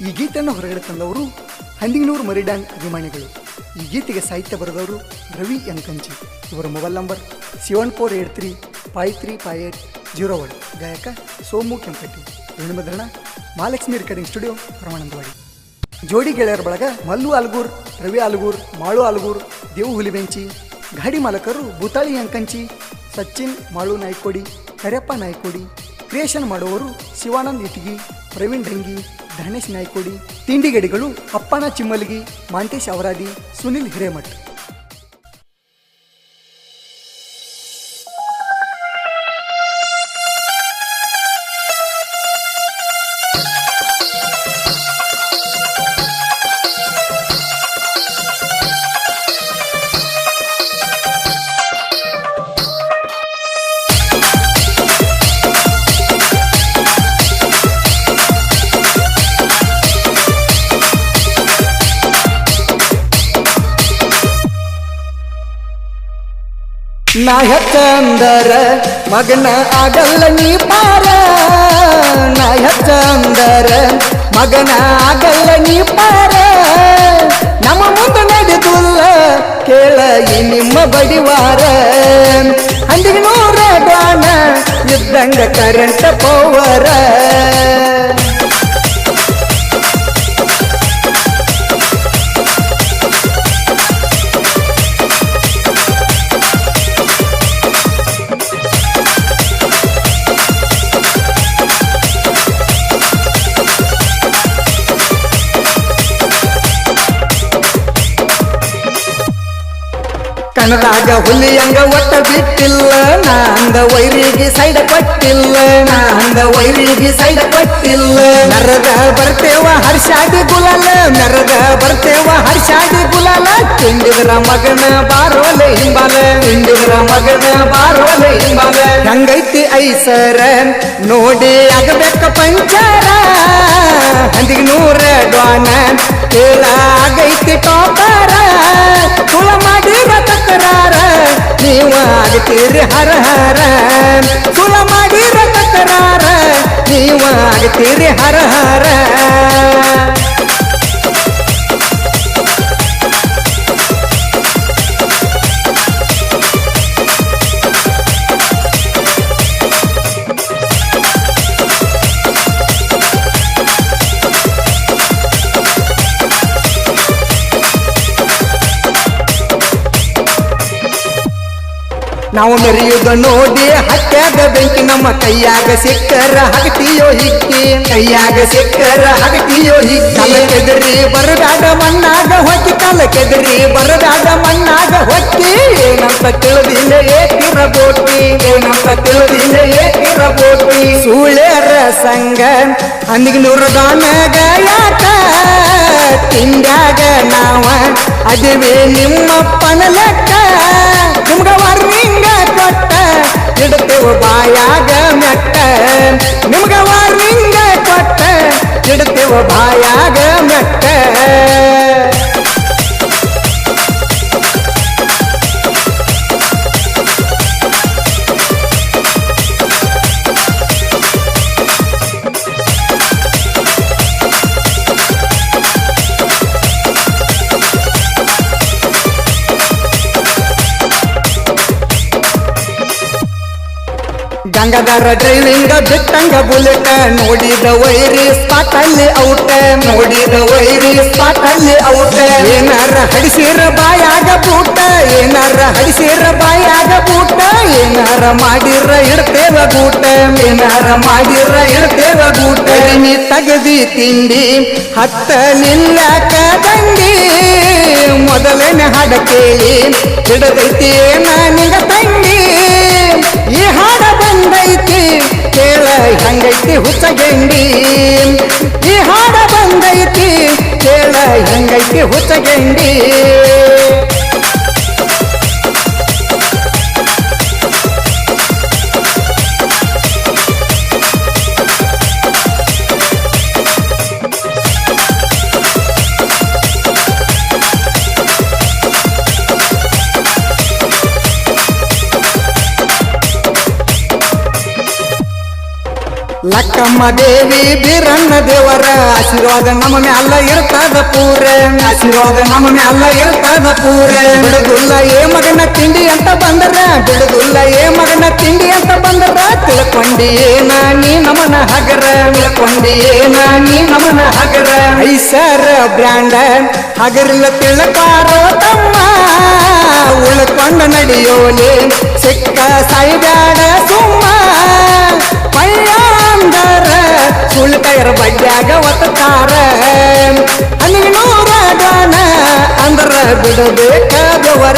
ಈ ಗೀತೆಯನ್ನು ಹೊರಗಡೆ ತಂದವರು ಹಂದಿಗನೂರು ಮರಿಡ್ಯಾಂಗ್ ಅಭಿಮಾನಿಗಳು. ಈ ಗೀತೆಗೆ ಸಾಹಿತ್ಯ ಬರೆದವರು ರವಿ ಯಂಕಂಚಿ. ಇವರ ಮೊಬೈಲ್ ನಂಬರ್ 7483535801. ಗಾಯಕ ಸೋಮು ಕೆಂಪಟ್ಟಿ. ಧ್ವನಿಮುದ್ರಣ ಮಹಾಲಕ್ಷ್ಮಿ ರೆಕಾರ್ಡಿಂಗ್ ಸ್ಟುಡಿಯೋ, ಪರಮಾನಂದವಾಡಿ. ಜೋಡಿ ಗೆಳೆಯರ ಬಳಗ ಮಲ್ಲು ಆಲ್ಗೂರ್, ರವಿ ಆಲ್ಗೂರ್, ಮಾಳು ಆಲ್ಗೂರ್, ದೇವು ಹುಲಿಬೆಂಚಿ. ಗಾಡಿ ಮಾಲಕರು ಭೂತಾಳಿ ಯಂಕಂಚಿ, ಸಚಿನ್ ಮಾಳು ನಾಯ್ಕೋಡಿ, ಕರೆಯಪ್ಪ ನಾಯ್ಕೋಡಿ. ಕ್ರಿಯೇಷನ್ ಮಾಡುವವರು ಶಿವಾನಂದ್ ಇಟಗಿ, ಪ್ರವೀಣ್ ಢಂಗಿ, ಧನೇಶ್ ನಾಯ್ಕೋಡಿ. ತಿಂಡಿಗಡಿಗಳು ಅಪ್ಪನ ಚಿಮ್ಮಲ್ಗಿ, ಮಾಂತೇಶ್ ಅವರಾದಿ, ಸುನಿಲ್ ಹಿರೇಮಠ್. ನಾ ಹೆಚ್ಚಂದರ ಮಗನ ಆಗಲ್ಲ ನೀ ಪಾರ, ನಾ ಹೆಚ್ಚಂದರ ಮಗನ ಆಗಲ್ಲ ನೀ ಪಾರ. ನಮ್ಮ ಮುಂದೆ ನಡೆದುಲ್ಲ ಕೇಳ ಈ ನಿಮ್ಮ ಬಡಿವಾರ. ಹಂದಿಗನೂರ ಗಾನ ಇದ್ದಂಗ ಕರೆಂಟ್ ಪವರ. ಕಣದಾಗ ಹುಲಿಯಂಗ ಒಟ್ಟ ಬಿಟ್ಟಿಲ್ಲ, ನಾಂದ ವೈರಿಗೆ ಸೈಡ ಕೊಟ್ಟಿಲ್ಲ, ನಾಂದ ವೈರಿಗೆ ಸೈಡ ಕೊಟ್ಟಿಲ್ಲ. ನರದ ಬರ್ತೇವ ಹರ್ಷಾದಿ ಗುಲಾಲ, ನರದ ಬರ್ತೇವ ಹರ್ಷಾದಿ ಗುಲಾಲ. ತಿಂಡಿದ್ರ ಮಗನ ಬಾರೋಲೆ ಹಿಂಬಾಲ, ತಿಂಡಿದ್ರ ಮಗನ ಬಾರೋಲೆ ಹಿಂಬಾಲ. ಹಂಗೈತಿ ಐಸರ ನೋಡಿ ಆಗಬೇಕ ಪಂಚಾರ. ಹಂದಿಗನೂರ ಡ್ವಾನ ಕೇಳ ಆಗೈತಿ ಟಾಪರ. ಕುಳ ಮಾಡಿರ ತಕರಾರ ನೀವ ಆಗ್ತೀರಿ ಹರ ಹರ. ಕುಲ ಮಾಡಿರ ತಕರಾರ ನೀವ ಆಗ್ತೀರಿ ಹರ ಹರ. ನಾವು ಮೆರೆಯುವುದ ನೋಡಿ ಹತ್ಯಾಗ ಬೆಂಕಿ, ನಮ್ಮ ಕೈಯಾಗ ಸಿಕ್ಕರ ಹಗಟಿಯೋ ಹಿಕ್ಕಿ, ಕೈಯಾಗ ಸಿಕ್ಕರ ಹಗಟಿಯೋ ಹಿಕ್ಕಿ. ಕಾಲ ಕೆದರಿ ಬರದಾದ ಮಣ್ಣಾಗ ಹೊಕ್ಕಿ, ಕಾಲ ಕೆದರಿ ಬರದಾದ ಮಣ್ಣಾಗ ಹೊಕ್ಕಿ. ಏನಂತ ತಿಳಿದಿಲ್ಲ ಏಕಿರಬೋಟಿ, ಏನಂತ ತಿಳಿದಿಲ್ಲ ಏಕಿರಬೋಟಿ. ಸುಳ್ಯರ ಸಂಗ ಹಂದಿಗನೂರ ಗಾನಗ ಯಾಕ ತಿಂಡ್ಯಾಗ ನಾವ ಅದಿವೆ ನಿಮ್ಮಪ್ಪನ ಲೆಕ್ಕ. ನಿಮ್ಗ ವಾರ್ನಿಂಗ ಕೊಟ್ಟ ಇಡ್ತೇವ ಬಾಯಾಗ ಮೆಟ್ಟ, ನಿಮ್ಗ ವಾರ್ನಿಂಗ ಕೊಟ್ಟ ಇಡ್ತೇವ ಬಾಯಾಗ ಮೆಟ್ಟ. ಗಂಗಾಧರ ಡ್ರೈವಿಂಗ ಬಿಟ್ಟಂಗ ಬುಲೆಟ, ನೋಡಿದ ವೈರಿ ಸ್ಪಾಟ್ ಅಲ್ಲಿ ಔಟ, ನೋಡಿದ ವೈರಿ ಸ್ಪಾಟ್ ಅಲ್ಲಿ ಔಟ. ಏನಾರ ಹಡಿಸಿರ ಬಾಯಾಗ ಬೂಟ, ಏನಾರ ಹಡಿಸಿರ ಬಾಯಾಗ ಬೂಟ. ಏನಾರ ಮಾಡಿರ ಇಡ್ತೇವ ಗೂಟ, ಏನಾರ ಮಾಡಿರ ಇಡ್ತೇವ ಗೂಟ. ನೀ ತಗದಿ ತಿಂಡಿ ಹತ್ತ ನಿಲ್ಲಕ ದಂಡಿ, ಮೊದಲನೇ ಹಾಡ ಕೇಳಿ ಹಿಡದೈತಿ ನಿಂಗ ತಂಗಿ. ಈ ಹಾಡ ಬಂದೈತಿ ಕೇಳ ಹಂಗೈತಿ ಹುಚ್ಚಗೆಂಡಿ, ಈ ಹಾಡ ಬಂದೈತಿ ಕೇಳ ಹಂಗೈತಿ ಹುಚ್ಚಗೆಂಡಿ. ಲಕ್ಕಮ್ಮ ದೇವಿ ಬೀರಣ್ಣ ದೇವರ ಆಶೀರ್ವಾದ ನಮ್ಮ ಮ್ಯಾಲ ಇರ್ತದ ಪೂರ ಆಶೀರ್ವಾದ ನಮ್ಮ ಮ್ಯಾಲ ಇರ್ತದ ಪೂರ ಬಿಡುಗುಲ್ಲ ಏ ಮಗನ ತಿಂಡಿ ಅಂತ ಬಂದರ ಬಿಡುಗುಲ್ಲ ಏ ಮಗನ ತಿಂಡಿ ಅಂತ ಬಂದರ ತಿಳ್ಕೊಂಡಿ ಏನ ನೀ ನಮನ ಹಗರ ತಿಳ್ಕೊಂಡಿ ಏನ ನೀ ನಮನ ಹಗರ ಐಸರ್ ಬ್ರ್ಯಾಂಡ ಹಗರಿಲ್ಲ ತಿಳ್ಕಾರೋ ತಮ್ಮ ಉಳ್ಕೊಂಡ ನಡಿಯೋಲೆ ಸಿಕ್ಕ ಸಾಯಿಬ್ಯಾಡ ಸುಮ್ಮ ಪಯ್ಯಾಂದರ ಸುಳ್ಕೈರ ಬಡ್ಯಾಗ ಒತ್ತಾರ ಹನಿಗೆ ನೂರಾಗಣ ಅಂದ್ರ ಬಿಡಬೇಕಾದವರ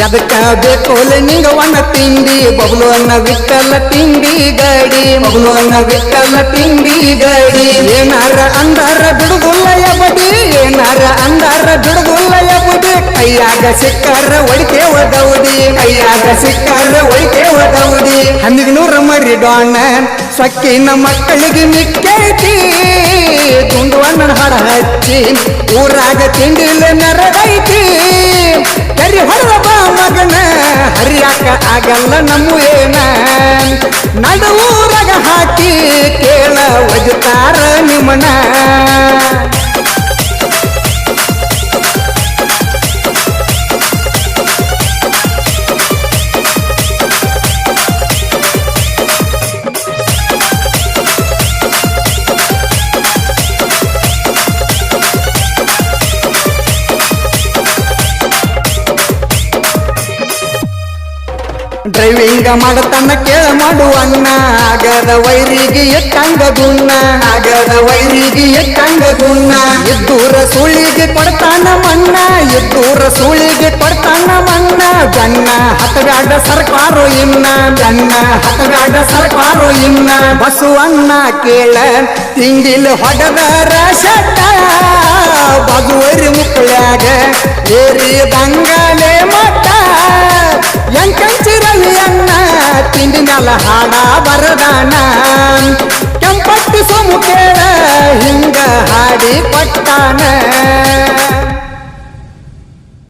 ಎದಕ್ಕ ಬೇಕೋಲೆ ನಿಂಗವನ್ನ ತಿಂಡಿ ಬಬ್ಲು ಅನ್ನ ವಿಕ್ಕಲ್ಲ ತಿಂಡಿ ಗಾಡಿ ಬಬ್ಲು ಅನ್ನ ವಿಕ್ಕಲ್ಲ ತಿಂಡಿ ಗಾಡಿ ಏನಾರ ಅಂದಾರ ಬಿಡುಗುಲ್ಲಯ ಬಡಿ ಏನಾರ ಅಂದಾರ ಬಿಡುಗುಲ್ಲಯ ಬಡಿ ಕೈಯಾಗ ಸಿಕ್ಕಾರ ಒಳಿಕೆ ಒದೌದಿ ಕೈಯಾಗ ಸಿಕ್ಕಾರ ಒಳಿಕೆ ಒದೌದಿ 1100 ಮರಿ ಡಾಣ ಸೊಕ್ಕಿನ ಮಕ್ಕಳಿಗೆ ಮಿಕ್ಕೈತಿ ದುಂಡುವಣ್ಣನ ಹಾಡ ಹಚ್ಚಿ ಊರಾಗ ತಿಂಡಿಲ್ಲ ಮೆರಗೈತಿ ಕರಿ ಹೊರಬ ಮಗನ ಹರಿಯಾಕ ಆಗಲ್ಲ ನಮ್ಮ ಏನ ನಡುವೂರಾಗ ಹಾಕಿ ಕೇಳ ಒಜತಾರ ನಿಮನ ಡ್ರೈವಿಂಗ ಮಾಡತನ ಕೇಳ ಮಾಡುವಣ್ಣ ಆಗದ ವೈರಿಗೆ ಎಟ್ಟಂಗ ಗುಣ್ಣ ಆಗದ ವೈರಿಗೆ ಎಟ್ಟಂಗ ಗುಣ್ಣ ಇದ್ದೂರ ಸುಳಿಗೆ ಕೊಡ್ತಾನ ಮಣ್ಣ ಇದ್ದೂರ ಸುಳಿಗೆ ಕೊಡ್ತಾನ ಮಣ್ಣ ಜನ್ನ ಹತಗಾಡ ಸರ್ಕಾರೋ ಇನ್ನ ಜನ್ನ ಹತಗಾಡ ಸರ್ಕಾರೋ ಇನ್ನ ಬಸವಣ್ಣ ಕೇಳ ತಿಂಡಿಲ್ ಹೊಡೆದರ ಶಟ್ಟ ಬಗುವರಿ ಮುಕ್ಕಳ್ಯಾಗ ಏರಿದಂಗಲೆ ಮಟ್ಟ ಎಂಕಂಚಿರಲಿಯನ್ನ ತಿಂಡಿ ಮ್ಯಾಲ ಹಾಡ ಬರದಾನ ಕೆಂಪಟ್ಟಿ ಸೋಮು ಕೇಳ ಹಿಂಗ ಹಾಡಿ ಕೊಟ್ಟಾನ